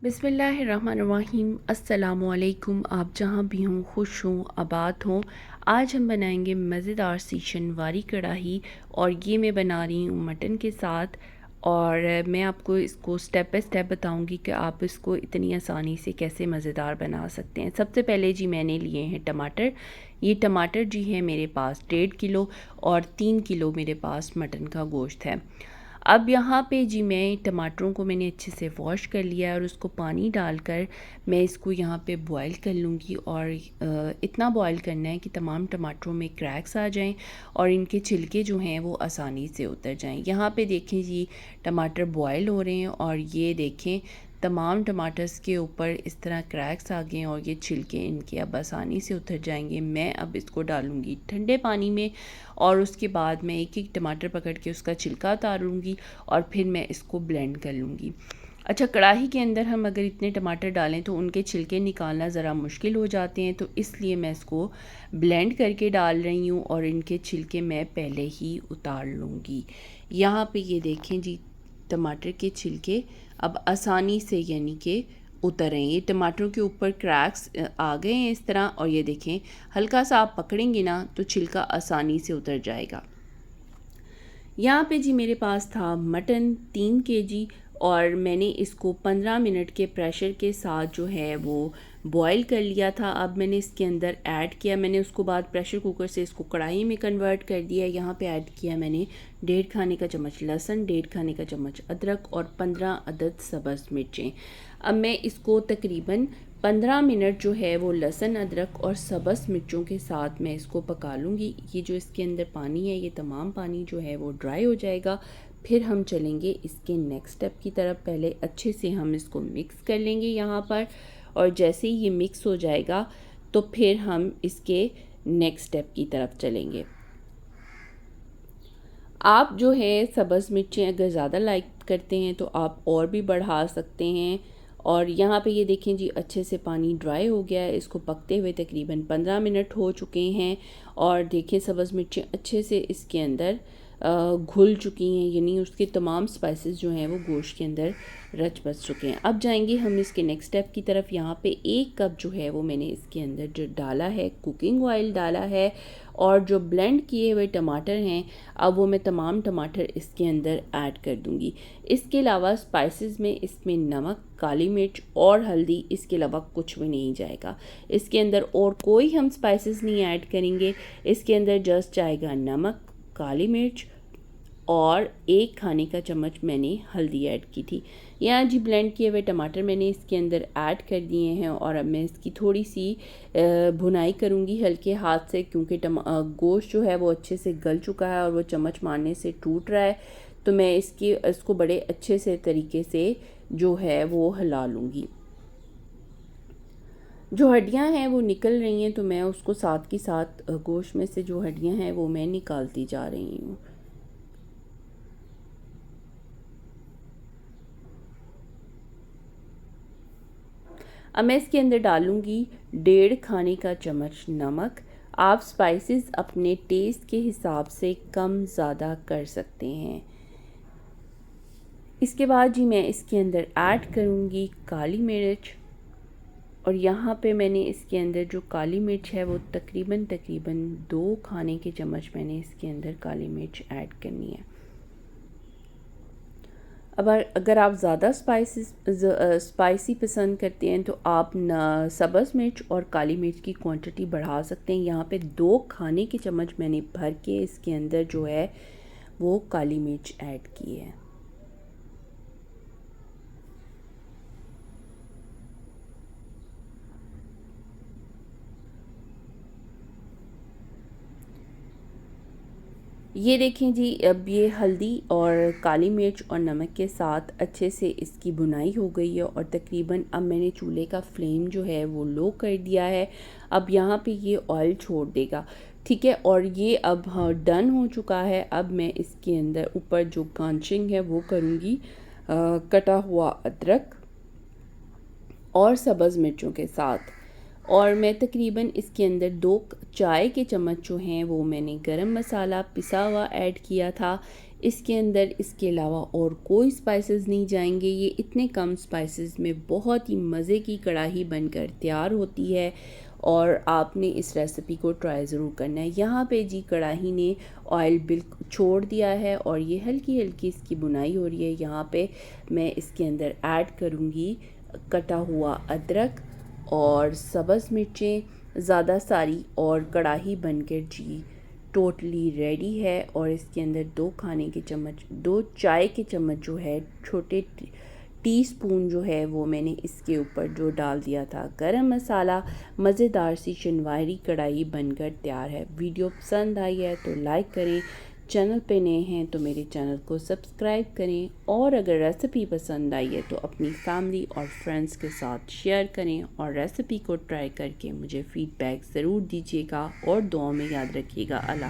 बिस्मिल्लाहिर्रहमानिर्रहीम। अस्सलामुअलैकुम। आप जहाँ भी हों खुश हों आबाद हों। आज हम बनाएंगे मज़ेदार सी शनवारी कढ़ाई और ये मैं बना रही हूँ मटन के साथ। और मैं आपको इसको स्टेप बाय स्टेप बताऊंगी कि आप इसको इतनी आसानी से कैसे मज़ेदार बना सकते हैं। सबसे पहले जी मैंने लिए हैं टमाटर। ये टमाटर जी है मेरे पास 1.5 किलो और 3 किलो मेरे पास मटन का गोश्त है। अब यहाँ पे जी मैं टमाटरों को मैंने अच्छे से वॉश कर लिया है और उसको पानी डालकर मैं इसको यहाँ पे बॉईल कर लूँगी। और इतना बॉईल करना है कि तमाम टमाटरों में क्रैक्स आ जाएं और इनके छिलके जो हैं वो आसानी से उतर जाएं। यहाँ पे देखें जी टमाटर बॉईल हो रहे हैं और ये देखें तमाम टमाटर्स के ऊपर इस तरह क्रैक्स आ गए हैं और ये छिलके इनके अब आसानी से उतर जाएंगे। मैं अब इसको डालूँगी ठंडे पानी में और उसके बाद मैं एक एक टमाटर पकड़ के उसका छिलका उतारूँगी और फिर मैं इसको ब्लेंड कर लूँगी। अच्छा, कढ़ाई के अंदर हम अगर इतने टमाटर डालें तो उनके छिलके निकालना ज़रा मुश्किल हो जाते हैं, तो इसलिए मैं इसको ब्लेंड करके डाल रही हूँ और इनके छिलके मैं पहले ही उतार लूँगी। यहाँ पे ये देखें जी टमाटर के छिलके अब आसानी से यानी कि उतर रहे हैं। ये टमाटरों के ऊपर क्रैक्स आ गए हैं इस तरह, और ये देखें हल्का सा आप पकड़ेंगे ना तो छिलका आसानी से उतर जाएगा। यहाँ पे जी मेरे पास था मटन 3 kg और मैंने इसको 15 मिनट के प्रेशर के साथ जो है वो बॉईल कर लिया था। अब मैंने इसके अंदर ऐड किया, मैंने उसको बाद प्रेशर कुकर से इसको कढ़ाई में कन्वर्ट कर दिया। यहाँ पे ऐड किया मैंने 1.5 खाने का चम्मच लहसुन, 1.5 खाने का चम्मच अदरक और 15 अदद सब्ज़ मिर्चें। अब मैं इसको तकरीबन 15 मिनट जो है वो लहसुन अदरक और सब्ज़ मिर्चों के साथ मैं इसको पका लूँगी। ये जो इसके अंदर पानी है ये तमाम पानी जो है वो ड्राई हो जाएगा। फिर हम चलेंगे इसके नेक्स्ट स्टेप की तरफ। पहले अच्छे से हम इसको मिक्स कर लेंगे यहाँ पर, और जैसे ही ये मिक्स हो जाएगा तो फिर हम इसके नेक्स्ट स्टेप की तरफ चलेंगे। आप जो है सब्ज़ मिर्चें अगर ज़्यादा लाइक करते हैं तो आप और भी बढ़ा सकते हैं। और यहाँ पे ये देखें जी अच्छे से पानी ड्राई हो गया है। इसको पकते हुए तकरीबन 15 मिनट हो चुके हैं और देखिए सब्ज़ मिर्चें अच्छे से इसके अंदर घुल चुकी हैं, यानी उसके तमाम स्पाइसेस जो हैं वो गोश्त के अंदर रच बस चुके हैं। अब जाएंगे हम इसके नेक्स्ट स्टेप की तरफ। यहाँ पे 1 कप जो है वो मैंने इसके अंदर जो डाला है कुकिंग ऑयल डाला है, और जो ब्लेंड किए हुए टमाटर हैं अब वो मैं तमाम टमाटर इसके अंदर ऐड कर दूंगी। इसके अलावा स्पाइसेस में इसमें नमक, काली मिर्च और हल्दी, इसके अलावा कुछ भी नहीं जाएगा इसके अंदर, और कोई हम स्पाइसेस नहीं ऐड करेंगे। इसके अंदर जस्ट जाएगा नमक, काली मिर्च और 1 खाने का चम्मच मैंने हल्दी ऐड की थी। यहाँ जी ब्लेंड किए हुए टमाटर मैंने इसके अंदर ऐड कर दिए हैं और अब मैं इसकी थोड़ी सी भुनाई करूँगी हल्के हाथ से, क्योंकि गोश्त जो है वो अच्छे से गल चुका है और वो चम्मच मारने से टूट रहा है। तो मैं इसको बड़े अच्छे से तरीके से जो है वो हिला लूँगी। जो हड्डियां हैं वो निकल रही हैं तो मैं उसको साथ के साथ गोश्त में से जो हड्डियां हैं वो मैं निकालती जा रही हूँ। अब मैं इसके अंदर डालूँगी 1.5 खाने का चम्मच नमक। आप स्पाइसेस अपने टेस्ट के हिसाब से कम ज़्यादा कर सकते हैं। इसके बाद जी मैं इसके अंदर ऐड करूँगी काली मिर्च, और यहाँ पे मैंने इसके अंदर जो काली मिर्च है वो तकरीबन 2 खाने के चम्मच मैंने इसके अंदर काली मिर्च ऐड करनी है। अब अगर आप ज़्यादा स्पाइसी पसंद करते हैं तो आप सब्ज़ मिर्च और काली मिर्च की क्वांटिटी बढ़ा सकते हैं। यहाँ पे 2 खाने के चम्मच मैंने भर के इसके अंदर जो है वो काली मिर्च ऐड की है। ये देखें जी अब ये हल्दी और काली मिर्च और नमक के साथ अच्छे से इसकी भुनाई हो गई है, और तकरीबन अब मैंने चूल्हे का फ्लेम जो है वो लो कर दिया है। अब यहाँ पे ये ऑयल छोड़ देगा, ठीक है, और ये अब हाँ डन हो चुका है। अब मैं इसके अंदर ऊपर जो गार्निशिंग है वो करूँगी कटा हुआ अदरक और सब्ज़ मिर्चों के साथ। और मैं तकरीबन इसके अंदर 2 चाय के चम्मच जो हैं वो मैंने गरम मसाला पिसा हुआ ऐड किया था। इसके अंदर इसके अलावा और कोई स्पाइसेस नहीं जाएंगे। ये इतने कम स्पाइसेस में बहुत ही मज़े की कढ़ाई बनकर तैयार होती है और आपने इस रेसिपी को ट्राई ज़रूर करना है। यहाँ पे जी कढ़ाई ने ऑयल बिल्कुल छोड़ दिया है और ये हल्की हल्की इसकी बुनाई हो रही है। यहाँ पे मैं इसके अंदर ऐड करूँगी कटा हुआ अदरक और सब्ज़ मिर्चें ज़्यादा सारी, और कढ़ाई बनकर जी टोटली रेडी है। और इसके अंदर 2 चाय के चम्मच जो है छोटे टीस्पून जो है वो मैंने इसके ऊपर जो डाल दिया था गरम मसाला। मज़ेदार सी शनवारी कढ़ाई बनकर तैयार है। वीडियो पसंद आई है तो लाइक करें, चैनल पे नए हैं तो मेरे चैनल को सब्सक्राइब करें, और अगर रेसिपी पसंद आई है तो अपनी फैमिली और फ्रेंड्स के साथ शेयर करें और रेसिपी को ट्राई करके मुझे फ़ीडबैक ज़रूर दीजिएगा और दुआ में याद रखिएगा। अल्लाह।